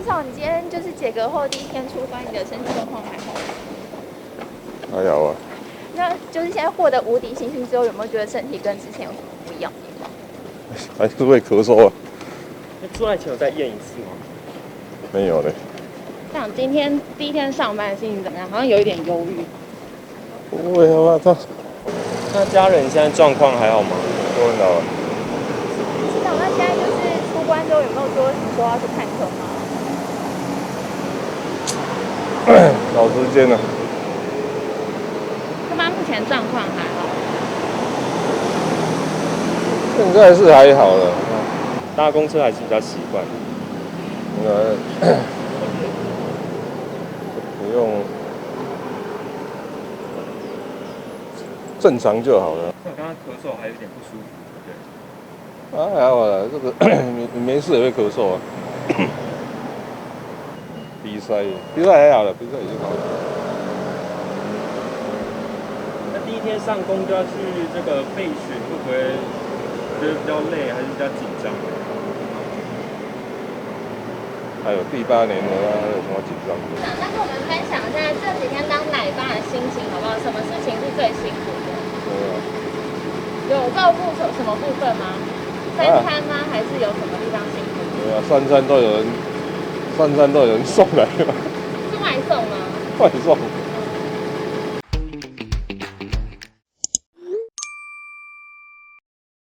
至少你今天就是解隔后第一天出发，你的身体状况还好吗？还好啊。那就是现在获得无敌星星之后，有没有觉得身体跟之前有什么不一样的地方？还是会咳嗽啊。那出来前有再验一次吗？没有嘞。像今天第一天上班的心情怎么样？好像有一点忧郁。不会啊，那家人现在状况还好吗？都很好啊。市长，那现在就是出关之后有没有说要去看车吗？找时间了。他妈目前状况还好。现在是还好了。搭公车还是比较习惯。不用正常就好了。我刚刚咳嗽还有点不舒服。对。啊，还好啦，这个没事也会咳嗽啊。鼻塞还好了，鼻塞已经好了。那第一天上工就要去这个备询，会不会觉得比较累，还是比较紧张？还有第8年了，还有什么紧张的？那跟我们分享一下这几天当奶爸的心情好不好？什么事情是最辛苦的？有照顾什么部分吗？三餐吗？还是有什么地方辛苦？对啊，三餐都有人送来了。是外送吗？外送。